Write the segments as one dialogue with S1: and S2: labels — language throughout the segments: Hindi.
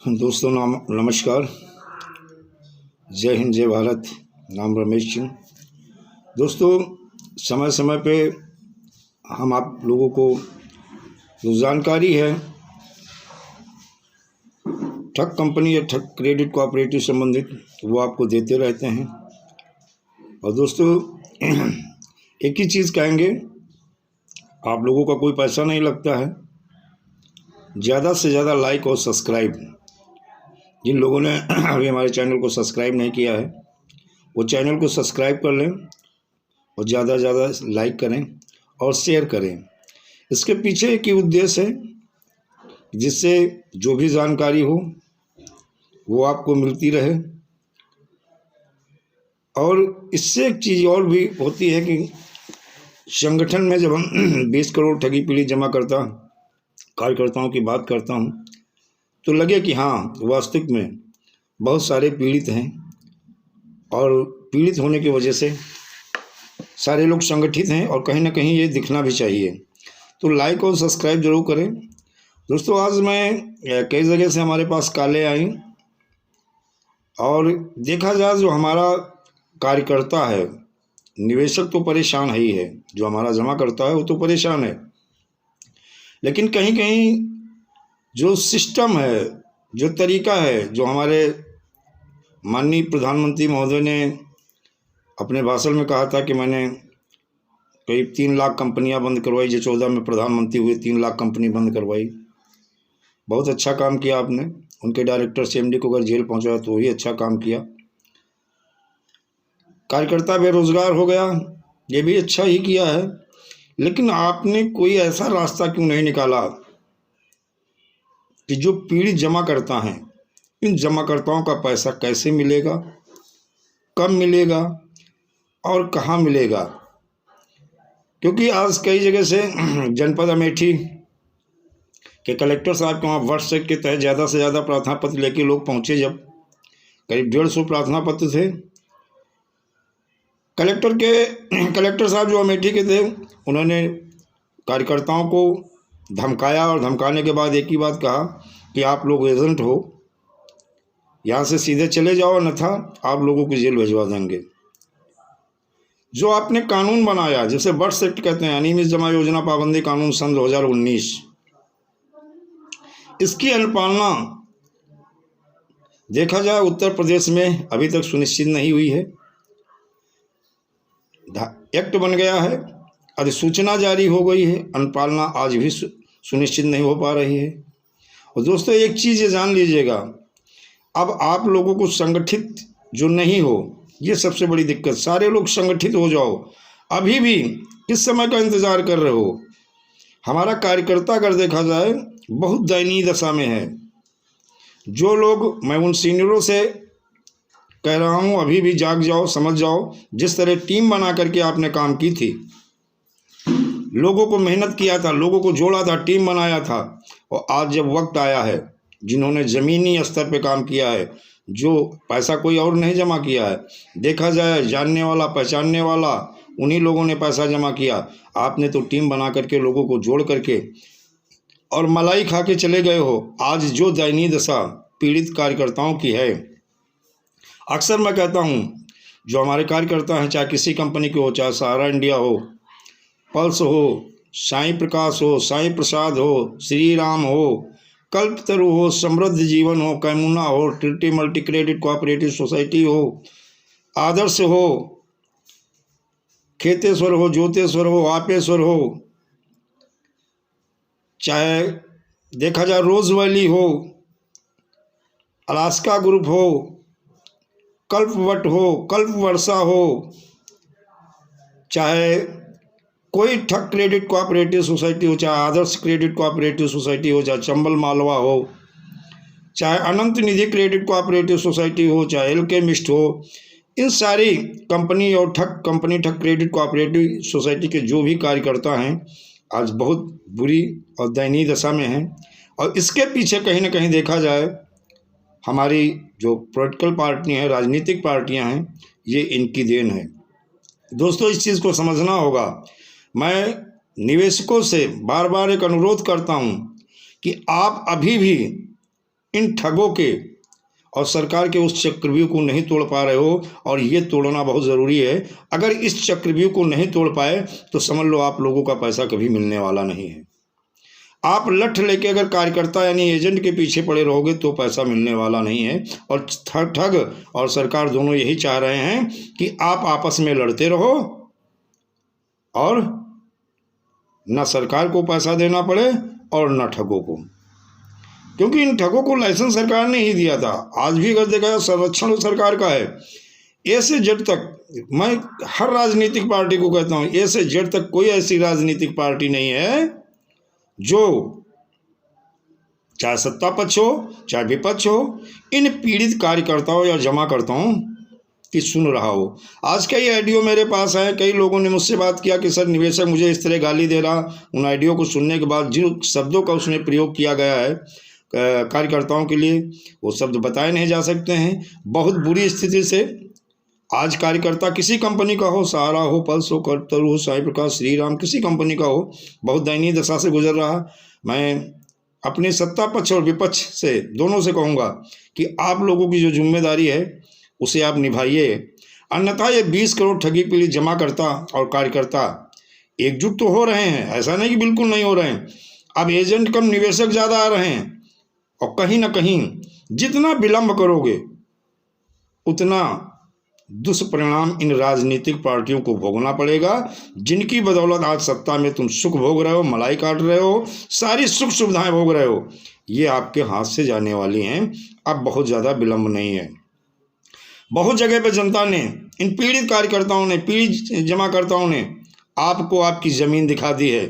S1: दोस्तों नमस्कार। जय हिंद जय भारत। नाम रमेश सिंह। दोस्तों, समय समय पे हम आप लोगों को जो जानकारी है ठग कंपनी या ठग क्रेडिट कोऑपरेटिव संबंधित वो आपको देते रहते हैं। और दोस्तों एक ही चीज़ कहेंगे, आप लोगों का कोई पैसा नहीं लगता है। ज़्यादा से ज़्यादा लाइक और सब्सक्राइब, जिन लोगों ने अभी हमारे चैनल को सब्सक्राइब नहीं किया है वो चैनल को सब्सक्राइब कर लें और ज़्यादा से ज़्यादा लाइक करें और शेयर करें। इसके पीछे एक ही उद्देश्य है, जिससे जो भी जानकारी हो वो आपको मिलती रहे। और इससे एक चीज़ और भी होती है कि संगठन में जब हम 20 करोड़ ठगी पीड़ित जमा करता कार्यकर्ताओं की बात करता हूँ तो लगे कि हाँ, वास्तविक में बहुत सारे पीड़ित हैं और पीड़ित होने की वजह से सारे लोग संगठित हैं और कहीं ना कहीं ये दिखना भी चाहिए। तो लाइक और सब्सक्राइब जरूर करें। दोस्तों, आज मैं कई जगह से हमारे पास कॉलें आई और देखा जाए जो हमारा कार्यकर्ता है, निवेशक तो परेशान ही है, जो हमारा जमा करता है वो तो परेशान है, लेकिन कहीं कहीं जो सिस्टम है, जो तरीका है, जो हमारे माननीय प्रधानमंत्री महोदय ने अपने भाषण में कहा था कि मैंने करीब 3 लाख कंपनियां बंद करवाई, जो 14 में प्रधानमंत्री हुए 3 लाख कंपनी बंद करवाई। बहुत अच्छा काम किया आपने। उनके डायरेक्टर CMD को अगर जेल पहुंचाया तो ही अच्छा काम किया। कार्यकर्ता बेरोजगार हो गया, ये भी अच्छा ही किया है, लेकिन आपने कोई ऐसा रास्ता क्यों नहीं निकाला कि जो पीड़ित जमा करता है, इन जमाकर्ताओं का पैसा कैसे मिलेगा, कब मिलेगा और कहाँ मिलेगा। क्योंकि आज कई जगह से जनपद अमेठी के कलेक्टर साहब के वहाँ व्हाट्सएप के तहत ज़्यादा से ज़्यादा प्रार्थना पत्र लेके लोग पहुँचे। जब करीब 150 प्रार्थना पत्र थे, कलेक्टर साहब जो अमेठी के थे, उन्होंने कार्यकर्ताओं को धमकाया और धमकाने के बाद एक ही बात कहा कि आप लोग एजेंट हो, यहाँ से सीधे चले जाओ, अन्यथा आप लोगों को जेल भिजवा देंगे। जो आपने कानून बनाया, जिसे वर्ष एक्ट कहते हैं, अनियमित जमा योजना पाबंदी कानून सन 2019, इसकी अनुपालना देखा जाए उत्तर प्रदेश में अभी तक सुनिश्चित नहीं हुई है। एक्ट बन गया है, अधिसूचना जारी हो गई है, अनुपालना आज भी सुनिश्चित नहीं हो पा रही है। और दोस्तों, एक चीज़ ये जान लीजिएगा, अब आप लोगों को संगठित जो नहीं हो, ये सबसे बड़ी दिक्कत। सारे लोग संगठित हो जाओ। अभी भी किस समय का इंतज़ार कर रहे हो? हमारा कार्यकर्ता अगर देखा जाए बहुत दयनीय दशा में है। जो लोग, मैं उन सीनियरों से कह रहा हूँ, अभी भी जाग जाओ, समझ जाओ। जिस तरह टीम बना करके आपने काम की थी, लोगों को मेहनत किया था, लोगों को जोड़ा था, टीम बनाया था, और आज जब वक्त आया है, जिन्होंने ज़मीनी स्तर पे काम किया है, जो पैसा कोई और नहीं जमा किया है, देखा जाए जानने वाला पहचानने वाला उन्हीं लोगों ने पैसा जमा किया। आपने तो टीम बना करके लोगों को जोड़ करके और मलाई खा के चले गए हो। आज जो दयनीय दशा पीड़ित कार्यकर्ताओं की है, अक्सर मैं कहता हूँ, जो हमारे कार्यकर्ता हैं, चाहे किसी कंपनी के हो, चाहे सहारा इंडिया हो, पल्स हो, साईं प्रकाश हो, साईं प्रसाद हो, श्री राम हो, कल्पतरु हो, समृद्ध जीवन हो, कैमुना हो, Trinity multi credit cooperative society हो, आदर्श हो, खेतेश्वर हो, ज्योतेश्वर हो, आपेश्वर हो, चाहे देखा जाए रोज वैली हो, अलास्का ग्रुप हो, कल्पवट हो, कल्प वर्षा हो, चाहे कोई ठग क्रेडिट कोऑपरेटिव सोसाइटी हो, चाहे आदर्श क्रेडिट कोऑपरेटिव सोसाइटी हो, चाहे चंबल मालवा हो, चाहे अनंत निधि क्रेडिट कोऑपरेटिव सोसाइटी हो, चाहे एल्केमिस्ट हो, इन सारी कंपनी और ठग क्रेडिट कोऑपरेटिव सोसाइटी के जो भी कार्यकर्ता हैं, आज बहुत बुरी और दयनीय दशा में हैं। और इसके पीछे कहीं ना कहीं देखा जाए हमारी जो पॉलिटिकल पार्टी हैं, राजनीतिक पार्टियां हैं, ये इनकी देन है। दोस्तों, इस चीज़ को समझना होगा। मैं निवेशकों से बार बार एक अनुरोध करता हूं कि आप अभी भी इन ठगों के और सरकार के उस चक्रव्यूह को नहीं तोड़ पा रहे हो, और ये तोड़ना बहुत ज़रूरी है। अगर इस चक्रव्यूह को नहीं तोड़ पाए तो समझ लो आप लोगों का पैसा कभी मिलने वाला नहीं है। आप लठ लेके अगर कार्यकर्ता यानी एजेंट के पीछे पड़े रहोगे तो पैसा मिलने वाला नहीं है। और ठग और सरकार दोनों यही चाह रहे हैं कि आप आपस में लड़ते रहो और न सरकार को पैसा देना पड़े और न ठगों को, क्योंकि इन ठगों को लाइसेंस सरकार ने ही दिया था। आज भी अगर देखा जाए संरक्षण सरकार का है। ए से जेड तक मैं हर राजनीतिक पार्टी को कहता हूँ, ए से जेड तक कोई ऐसी राजनीतिक पार्टी नहीं है जो चाहे सत्ता पक्ष हो चाहे विपक्ष हो, इन पीड़ित कार्यकर्ताओं या जमाकर्ताओं की सुन रहा हो। आज कई ऑडियो मेरे पास है, कई लोगों ने मुझसे बात किया कि सर निवेशक मुझे इस तरह गाली दे रहा। उन ऑडियो को सुनने के बाद जिन शब्दों का उसने प्रयोग किया गया है कार्यकर्ताओं के लिए, वो शब्द बताए नहीं जा सकते हैं। बहुत बुरी स्थिति से आज कार्यकर्ता किसी कंपनी का हो, सहारा हो, पल्स हो, कर्तव्य हो, साई प्रकाश, श्री राम, किसी कंपनी का हो, बहुत दयनीय दशा से गुजर रहा। मैं अपने सत्ता पक्ष और विपक्ष से दोनों से कहूँगा कि आप लोगों की जो जिम्मेदारी है उसे आप निभाइए, अन्यथा ये 20 करोड़ ठगी पीड़ित जमाकर्ता और कार्यकर्ता एकजुट तो हो रहे हैं, ऐसा नहीं कि बिल्कुल नहीं हो रहे हैं। अब एजेंट कम निवेशक ज़्यादा आ रहे हैं, और कहीं ना कहीं जितना विलंब करोगे उतना दुष्परिणाम इन राजनीतिक पार्टियों को भोगना पड़ेगा, जिनकी बदौलत आज सत्ता में तुम सुख भोग रहे हो, मलाई काट रहे हो, सारी सुख सुविधाएं भोग रहे हो। ये आपके हाथ से जाने वाली हैं। अब बहुत ज़्यादा विलंब नहीं है। बहुत जगह पे जनता ने, इन पीड़ित कार्यकर्ताओं ने, पीड़ित जमाकर्ताओं ने आपको आपकी ज़मीन दिखा दी है,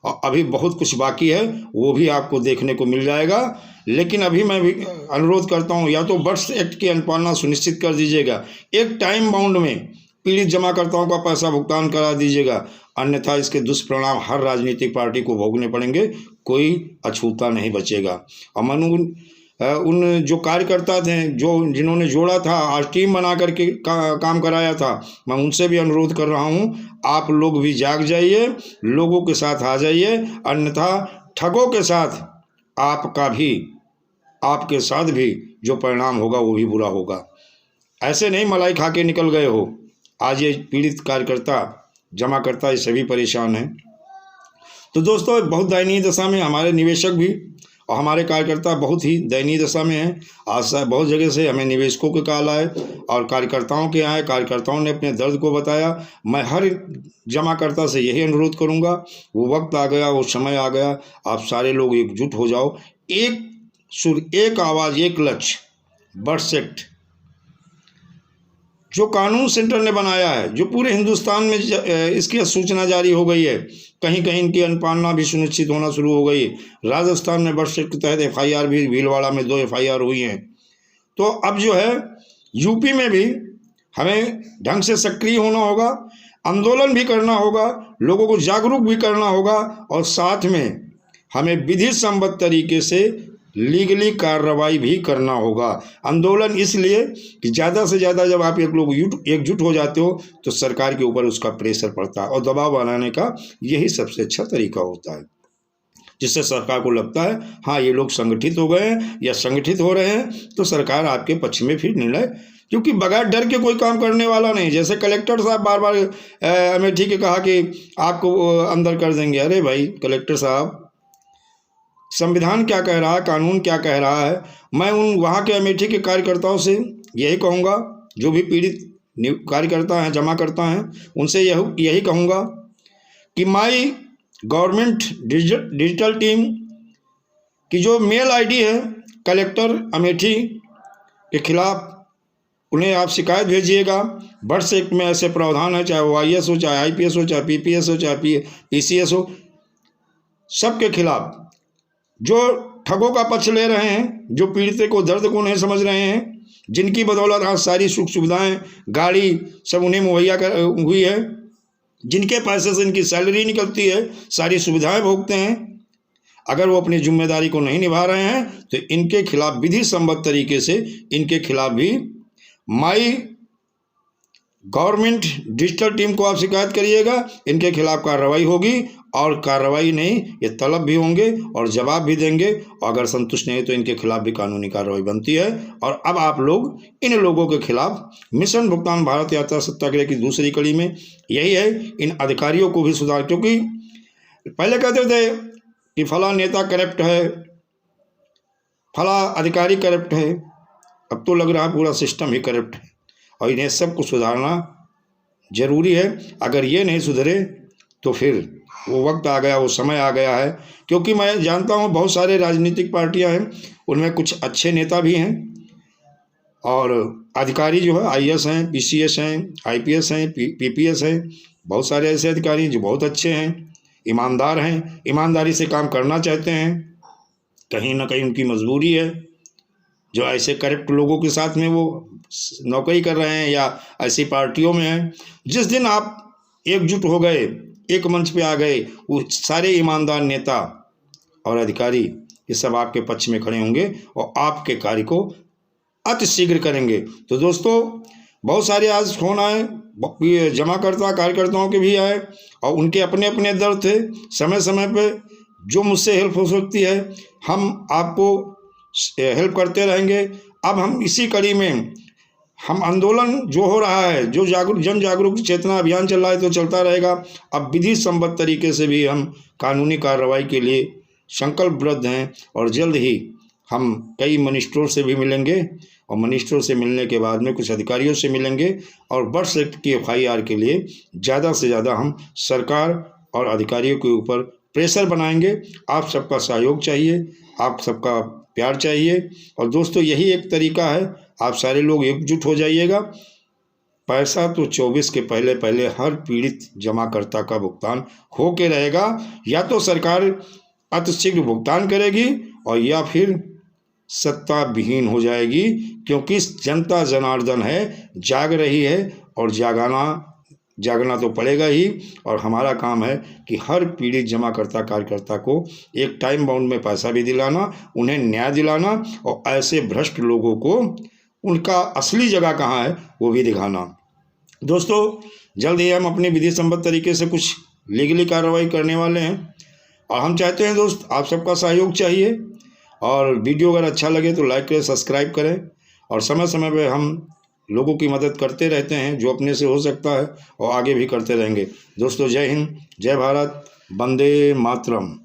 S1: और अभी बहुत कुछ बाकी है, वो भी आपको देखने को मिल जाएगा। लेकिन अभी मैं भी अनुरोध करता हूँ, या तो बर्ड्स एक्ट की अनुपालना सुनिश्चित कर दीजिएगा, एक टाइम बाउंड में पीड़ित जमाकर्ताओं का पैसा भुगतान करा दीजिएगा, अन्यथा इसके दुष्परिणाम हर राजनीतिक पार्टी को भोगने पड़ेंगे, कोई अछूता नहीं बचेगा। और उन जो कार्यकर्ता थे जिन्होंने जोड़ा था, आज टीम बना करके काम कराया था, मैं उनसे भी अनुरोध कर रहा हूँ, आप लोग भी जाग जाइए, लोगों के साथ आ जाइए, अन्यथा ठगों के साथ आपके साथ भी जो परिणाम होगा वो भी बुरा होगा। ऐसे नहीं मलाई खा के निकल गए हो। आज ये पीड़ित कार्यकर्ता जमाकर्ता ये सभी परेशान हैं। तो दोस्तों बहुत दयनीय दशा में हमारे निवेशक भी और हमारे कार्यकर्ता बहुत ही दयनीय दशा में हैं। आज बहुत जगह से हमें निवेशकों के कॉल आए और कार्यकर्ताओं के आए, कार्यकर्ताओं ने अपने दर्द को बताया। मैं हर जमाकर्ता से यही अनुरोध करूंगा, वो वक्त आ गया, वो समय आ गया, आप सारे लोग एकजुट हो जाओ, एक सुर, एक आवाज़, एक लक्ष्य। बर्ड्स एक्ट जो कानून सेंटर ने बनाया है, जो पूरे हिंदुस्तान में इसकी सूचना जारी हो गई है, कहीं कहीं इनकी अनुपालना भी सुनिश्चित होना शुरू हो गई। राजस्थान में बर्ड्स एक्ट के तहत FIR भी, भीलवाड़ा में 2 FIR हुई हैं। तो अब जो है यूपी में भी हमें ढंग से सक्रिय होना होगा, आंदोलन भी करना होगा, लोगों को जागरूक भी करना होगा, और साथ में हमें विधि सम्मत तरीके से लीगली कार्रवाई भी करना होगा। आंदोलन इसलिए कि ज़्यादा से ज़्यादा जब आप एक लोग एकजुट हो जाते हो तो सरकार के ऊपर उसका प्रेशर पड़ता है, और दबाव बनाने का यही सबसे अच्छा तरीका होता है, जिससे सरकार को लगता है हाँ ये लोग संगठित हो गए हैं या संगठित हो रहे हैं, तो सरकार आपके पक्ष में फिर निर्णय, क्योंकि बगैर डर के कोई काम करने वाला नहीं। जैसे कलेक्टर साहब बार बार अमेठी के कहा कि आपको अंदर कर देंगे। अरे भाई कलेक्टर साहब, संविधान क्या कह रहा है, कानून क्या कह रहा है। मैं उन वहाँ के अमेठी के कार्यकर्ताओं से यही कहूँगा, जो भी पीड़ित कार्यकर्ता हैं, जमाकर्ता हैं, उनसे यही कहूँगा कि माई गवर्नमेंट डिजिटल टीम की जो मेल ID है कलेक्टर अमेठी के खिलाफ, उन्हें आप शिकायत भेजिएगा। बर्ड्स एक्ट में ऐसे प्रावधान है, चाहे वो IAS हो, चाहे IPS हो, चाहे PPS हो, चाहे PCS हो, सबके खिलाफ जो ठगों का पक्ष ले रहे हैं, जो पीड़ित को दर्द को नहीं समझ रहे हैं, जिनकी बदौलत आज सारी सुख सुविधाएं, गाड़ी सब उन्हें मुहैया हुई है, जिनके पैसे से इनकी सैलरी निकलती है, सारी सुविधाएं भोगते हैं, अगर वो अपनी जिम्मेदारी को नहीं निभा रहे हैं तो इनके खिलाफ विधि सम्मत तरीके से इनके खिलाफ भी माई गवर्नमेंट डिजिटल टीम को आप शिकायत करिएगा, इनके खिलाफ कार्रवाई होगी, और कार्रवाई नहीं ये तलब भी होंगे और जवाब भी देंगे, और अगर संतुष्ट नहीं तो इनके खिलाफ भी कानूनी कार्रवाई बनती है। और अब आप लोग इन लोगों के खिलाफ मिशन भुगतान भारत यात्रा सत्याग्रह की दूसरी कड़ी में यही है, इन अधिकारियों को भी सुधार, क्योंकि पहले कहते थे कि फला नेता करप्ट है, फला अधिकारी करप्ट है, अब तो लग रहा है पूरा सिस्टम ही करप्ट है, और इन्हें सबको सुधारना जरूरी है। अगर ये नहीं सुधरे तो फिर वो वक्त आ गया, वो समय आ गया है। क्योंकि मैं जानता हूँ बहुत सारे राजनीतिक पार्टियां हैं, उनमें कुछ अच्छे नेता भी हैं, और अधिकारी जो है आईएएस हैं, पीसीएस हैं, आईपीएस हैं, पीपीएस हैं, बहुत सारे ऐसे अधिकारी हैं जो बहुत अच्छे हैं, ईमानदार हैं, ईमानदारी से काम करना चाहते हैं। कहीं ना कहीं उनकी मजबूरी है, जो ऐसे करप्ट लोगों के साथ में वो नौकरी कर रहे हैं या ऐसी पार्टियों में हैं। जिस दिन आप एकजुट हो गए, एक मंच पे आ गए, वो सारे ईमानदार नेता और अधिकारी ये सब आपके पक्ष में खड़े होंगे और आपके कार्य को अति शीघ्र करेंगे। तो दोस्तों, बहुत सारे आज फोन आए, जमाकर्ता कार्यकर्ताओं के भी आए, और उनके अपने अपने दर्द थे। समय समय पे जो मुझसे हेल्प हो सकती है हम आपको हेल्प करते रहेंगे। अब हम इसी कड़ी में हम आंदोलन जो हो रहा है, जो जन जागरूक चेतना अभियान चल रहा है, तो चलता रहेगा। अब विधि सम्मत तरीके से भी हम कानूनी कार्रवाई के लिए संकल्पबद्ध हैं, और जल्द ही हम कई मिनिस्टरों से भी मिलेंगे, और मिनिस्टरों से मिलने के बाद में कुछ अधिकारियों से मिलेंगे, और बर्थ एक्ट की एफआईआर के लिए ज़्यादा से ज़्यादा हम सरकार और अधिकारियों के ऊपर प्रेशर बनाएंगे। आप सबका सहयोग चाहिए, आप सबका प्यार चाहिए। और दोस्तों, यही एक तरीका है, आप सारे लोग एकजुट हो जाइएगा। पैसा तो 24 के पहले पहले हर पीड़ित जमाकर्ता का भुगतान हो के रहेगा। या तो सरकार अतिशीघ्र भुगतान करेगी, और या फिर सत्ता विहीन हो जाएगी, क्योंकि जनता जनार्दन है, जाग रही है, और जागना तो पड़ेगा ही। और हमारा काम है कि हर पीड़ित जमाकर्ता कार्यकर्ता को एक टाइम बाउंड में पैसा भी दिलाना, उन्हें न्याय दिलाना, और ऐसे भ्रष्ट लोगों को उनका असली जगह कहाँ है वो भी दिखाना। दोस्तों, जल्द ही हम अपनी विधि सम्मत तरीके से कुछ लीगली कार्रवाई करने वाले हैं, और हम चाहते हैं दोस्त आप सबका सहयोग चाहिए। और वीडियो अगर अच्छा लगे तो लाइक करें, सब्सक्राइब करें, और समय समय पर हम लोगों की मदद करते रहते हैं जो अपने से हो सकता है, और आगे भी करते रहेंगे। दोस्तों, जय हिंद, जय भारत, वंदे मातरम।